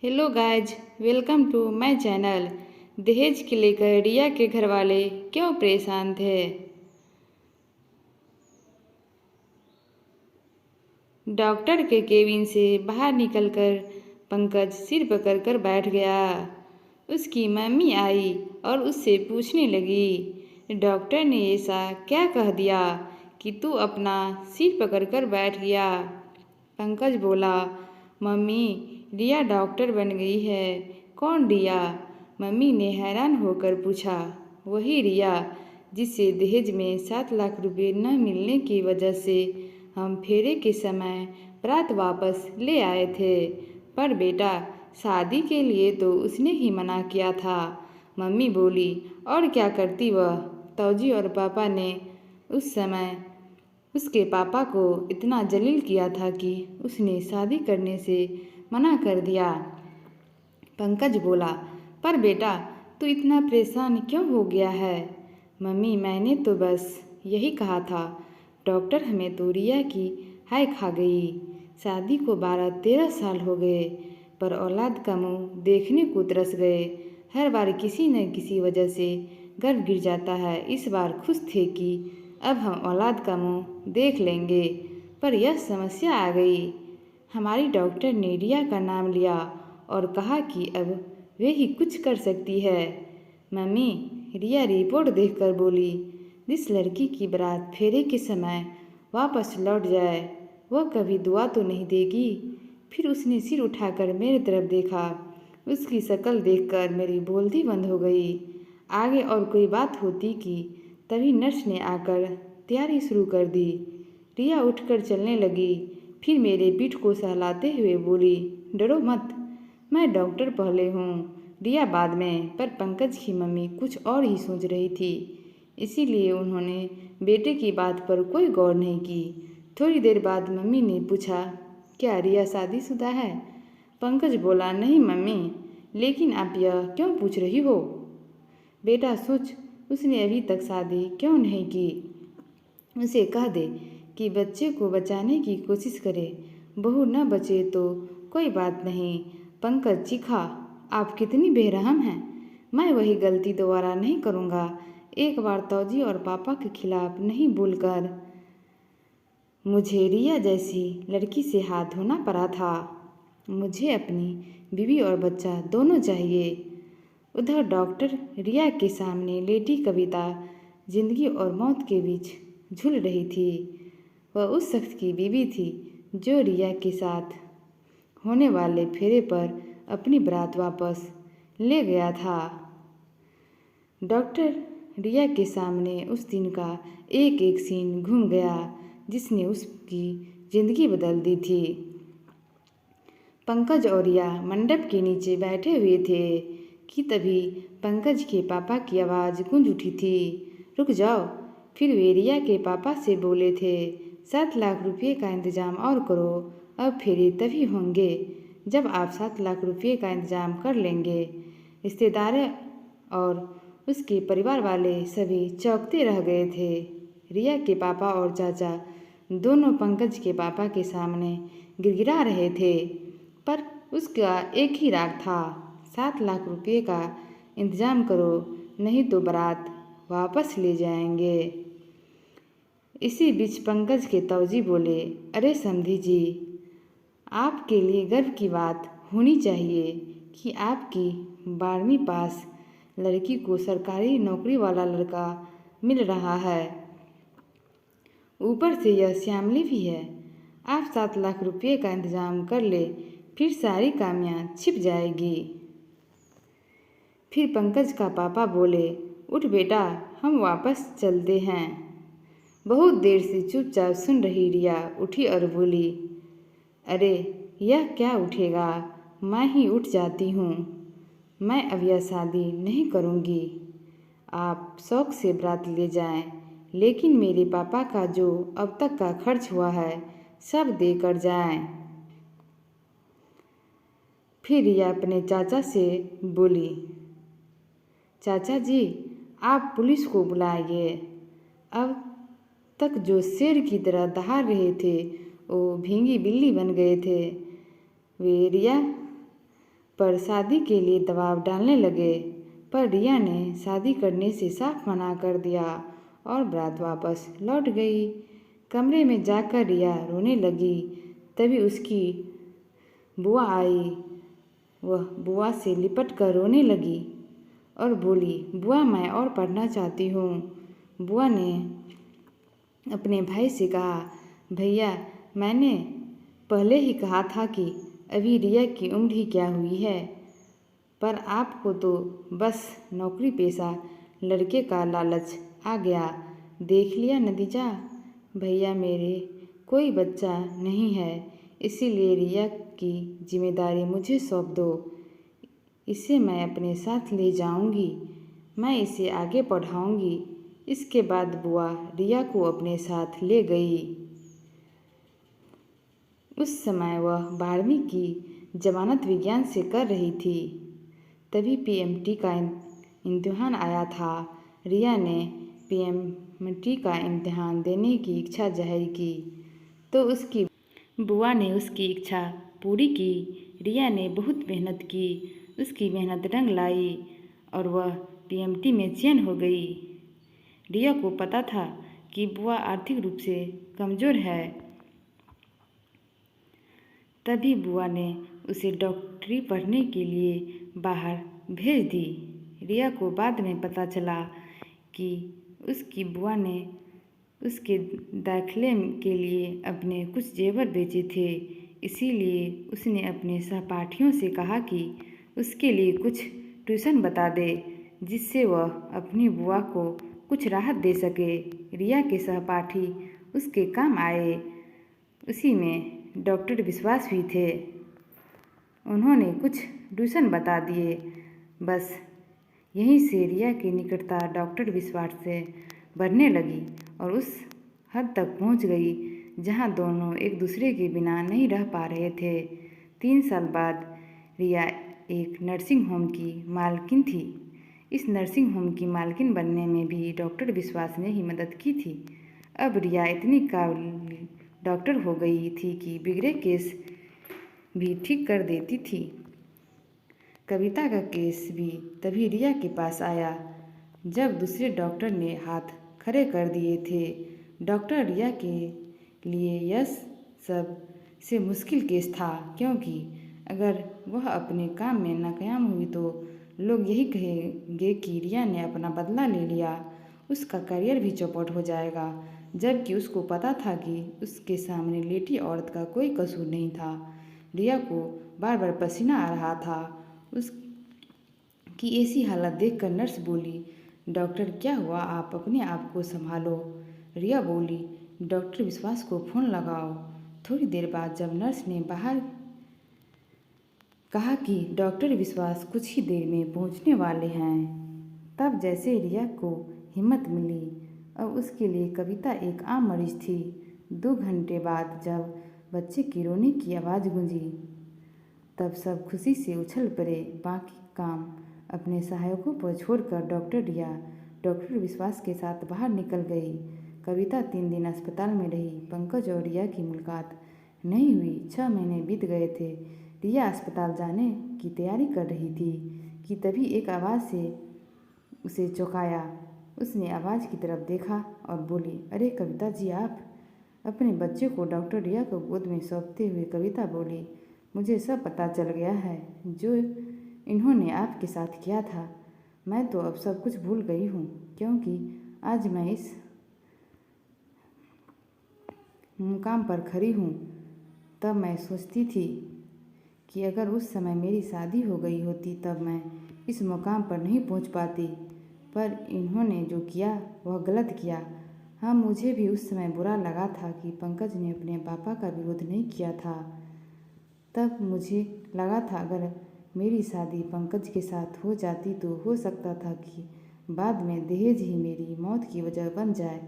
Hello guys, welcome to my channel. दहेज के लेकर रिया के घर वाले क्यों परेशान थे। डॉक्टर के केबिन से बाहर निकलकर पंकज सिर पकड़कर बैठ गया। उसकी मम्मी आई और उससे पूछने लगी, डॉक्टर ने ऐसा क्या कह दिया कि तू अपना सिर पकड़कर बैठ गया। पंकज बोला, मम्मी, रिया डॉक्टर बन गई है। कौन रिया? मम्मी ने हैरान होकर पूछा। वही रिया जिसे दहेज में 7 लाख रुपए न मिलने की वजह से हम फेरे के समय रात वापस ले आए थे। पर बेटा, शादी के लिए तो उसने ही मना किया था। मम्मी बोली, और क्या करती वह? तौजी और पापा ने उस समय उसके पापा को इतना जलील किया था कि उसने शादी करने से मना कर दिया। पंकज बोला, पर बेटा, तू इतना परेशान क्यों हो गया है? मम्मी, मैंने तो बस यही कहा था। डॉक्टर हमें तो रिया की हाय खा गई। शादी को 12-13 साल हो गए, पर औलाद का मुंह देखने को तरस गए। हर बार किसी न किसी वजह से गर्भ गिर जाता है। इस बार खुश थे कि अब हम औलाद का मुंह देख लेंगे, पर यह समस्या आ गई। हमारी डॉक्टर ने रिया का नाम लिया और कहा कि अब वे ही कुछ कर सकती है। मम्मी, रिया रिपोर्ट देखकर बोली, जिस लड़की की बारात फेरे के समय वापस लौट जाए, वह कभी दुआ तो नहीं देगी। फिर उसने सिर उठाकर मेरी तरफ देखा। उसकी शक्ल देखकर मेरी बोलती बंद हो गई। आगे और कोई बात होती कि तभी नर्स ने आकर तैयारी शुरू कर दी। रिया उठकर चलने लगी, फिर मेरे पीठ को सहलाते हुए बोली, डरो मत, मैं डॉक्टर पहले हूँ, रिया बाद में। पर पंकज की मम्मी कुछ और ही सोच रही थी, इसीलिए उन्होंने बेटे की बात पर कोई गौर नहीं की। थोड़ी देर बाद मम्मी ने पूछा, क्या रिया शादीशुदा है? पंकज बोला, नहीं मम्मी, लेकिन आप यह क्यों पूछ रही हो? बेटा सोच, उसने अभी तक शादी क्यों नहीं की। उसे कह दे कि बच्चे को बचाने की कोशिश करे। बहू न बचे तो कोई बात नहीं। पंकज चीखा, आप कितनी बेरहम हैं। मैं वही गलती दोबारा नहीं करूँगा। एक बार तौजी और पापा के खिलाफ नहीं बोलकर मुझे रिया जैसी लड़की से हाथ धोना पड़ा था। मुझे अपनी बीवी और बच्चा दोनों चाहिए। उधर डॉक्टर रिया के सामने लेटी कविता जिंदगी और मौत के बीच झूल रही थी। वह उस शख्स की बीवी थी जो रिया के साथ होने वाले फेरे पर अपनी बारात वापस ले गया था। डॉक्टर रिया के सामने उस दिन का एक एक सीन घूम गया जिसने उसकी ज़िंदगी बदल दी थी। पंकज और रिया मंडप के नीचे बैठे हुए थे कि तभी पंकज के पापा की आवाज़ गूंज उठी थी, रुक जाओ। फिर वे रिया के पापा से बोले थे, 7 लाख रुपये का इंतज़ाम और करो। अब फेरे तभी होंगे जब आप 7 लाख रुपये का इंतज़ाम कर लेंगे। रिश्तेदार और उसके परिवार वाले सभी चौंकते रह गए थे। रिया के पापा और चाचा दोनों पंकज के पापा के सामने गिड़गिड़ा रहे थे, पर उसका एक ही राग था, 7 लाख रुपये का इंतज़ाम करो, नहीं तो बारात वापस ले जाएंगे। इसी बीच पंकज के तौजी बोले, अरे समधी जी, आपके लिए गर्व की बात होनी चाहिए कि आपकी 12वीं पास लड़की को सरकारी नौकरी वाला लड़का मिल रहा है। ऊपर से यह श्यामली भी है। आप 7 लाख रुपये का इंतज़ाम कर ले, फिर सारी कामियाँ छिप जाएगी। फिर पंकज का पापा बोले, उठ बेटा, हम वापस चलते हैं। बहुत देर से चुपचाप सुन रही रिया उठी और बोली, अरे यह क्या उठेगा, मैं ही उठ जाती हूँ। मैं अब यह शादी नहीं करूँगी। आप शौक से बारात ले जाएं, लेकिन मेरे पापा का जो अब तक का खर्च हुआ है सब देकर जाएं। फिर रिया अपने चाचा से बोली, चाचा जी, आप पुलिस को बुलाइए। अब तक जो शेर की तरह दहाड़ रहे थे वो भींगी बिल्ली बन गए थे। वे रिया पर शादी के लिए दबाव डालने लगे। पर रिया ने शादी करने से साफ मना कर दिया और बारात वापस लौट गई। कमरे में जाकर रिया रोने लगी। तभी उसकी बुआ आई। वह बुआ से लिपट कर रोने लगी और बोली, बुआ मैं और पढ़ना चाहती हूँ। बुआ ने अपने भाई से कहा, भैया मैंने पहले ही कहा था कि अभी रिया की उम्र ही क्या हुई है, पर आपको तो बस नौकरी पेशा लड़के का लालच आ गया। देख लिया नतीजा। भैया मेरे कोई बच्चा नहीं है, इसीलिए रिया की जिम्मेदारी मुझे सौंप दो। इसे मैं अपने साथ ले जाऊंगी। मैं इसे आगे पढ़ाऊंगी। इसके बाद बुआ रिया को अपने साथ ले गई। उस समय वह 12वीं की जमानत विज्ञान से कर रही थी। तभी पीएमटी का इम्तिहान आया था। रिया ने पीएमटी का इम्तिहान देने की इच्छा जाहिर की तो उसकी बुआ ने उसकी इच्छा पूरी की। रिया ने बहुत मेहनत की। उसकी मेहनत रंग लाई और वह पीएमटी में चयन हो गई। रिया को पता था कि बुआ आर्थिक रूप से कमज़ोर है। तभी बुआ ने उसे डॉक्टरी पढ़ने के लिए बाहर भेज दी। रिया को बाद में पता चला कि उसकी बुआ ने उसके दाखिले के लिए अपने कुछ जेवर बेचे थे। इसीलिए उसने अपने सहपाठियों से कहा कि उसके लिए कुछ ट्यूशन बता दे, जिससे वह अपनी बुआ को कुछ राहत दे सके। रिया के सहपाठी उसके काम आए। उसी में डॉक्टर विश्वास भी थे। उन्होंने कुछ ट्यूशन बता दिए। बस यहीं से रिया की निकटता डॉक्टर विश्वास से बढ़ने लगी और उस हद तक पहुंच गई जहां दोनों एक दूसरे के बिना नहीं रह पा रहे थे। 3 साल बाद रिया एक नर्सिंग होम की मालकिन थी। इस नर्सिंग होम की मालकिन बनने में भी डॉक्टर विश्वास ने ही मदद की थी। अब रिया इतनी काबिल डॉक्टर हो गई थी कि बिगड़े केस भी ठीक कर देती थी। कविता का केस भी तभी रिया के पास आया जब दूसरे डॉक्टर ने हाथ खड़े कर दिए थे। डॉक्टर रिया के लिए यह सब से मुश्किल केस था, क्योंकि अगर वह अपने काम में नाकाम हुई तो लोग यही कहेंगे कि रिया ने अपना बदला ले लिया। उसका करियर भी चौपट हो जाएगा, जबकि उसको पता था कि उसके सामने लेटी औरत का कोई कसूर नहीं था। रिया को बार बार पसीना आ रहा था। उसकी ऐसी हालत देखकर नर्स बोली, डॉक्टर क्या हुआ, आप अपने आप को संभालो। रिया बोली, डॉक्टर विश्वास को फ़ोन लगाओ। थोड़ी देर बाद जब नर्स ने बाहर कहा कि डॉक्टर विश्वास कुछ ही देर में पहुंचने वाले हैं, तब जैसे रिया को हिम्मत मिली। अब उसके लिए कविता एक आम मरीज थी। 2 घंटे बाद जब बच्चे की रोने की आवाज़ गूंजी, तब सब खुशी से उछल पड़े। बाकी काम अपने सहायकों पर छोड़कर डॉक्टर रिया डॉक्टर विश्वास के साथ बाहर निकल गई। कविता 3 दिन अस्पताल में रही। पंकज और रिया की मुलाकात नहीं हुई। 6 महीने बीत गए थे। रिया अस्पताल जाने की तैयारी कर रही थी कि तभी एक आवाज़ से उसे चौंकाया। उसने आवाज़ की तरफ देखा और बोली, अरे कविता जी आप। अपने बच्चे को डॉक्टर रिया को गोद में सौंपते हुए कविता बोली, मुझे सब पता चल गया है जो इन्होंने आपके साथ किया था। मैं तो अब सब कुछ भूल गई हूँ, क्योंकि आज मैं इस मुकाम पर खड़ी हूँ। तब मैं सोचती थी कि अगर उस समय मेरी शादी हो गई होती तब मैं इस मुकाम पर नहीं पहुँच पाती। पर इन्होंने जो किया वह गलत किया। हाँ, मुझे भी उस समय बुरा लगा था कि पंकज ने अपने पापा का विरोध नहीं किया था। तब मुझे लगा था अगर मेरी शादी पंकज के साथ हो जाती तो हो सकता था कि बाद में दहेज ही मेरी मौत की वजह बन जाए।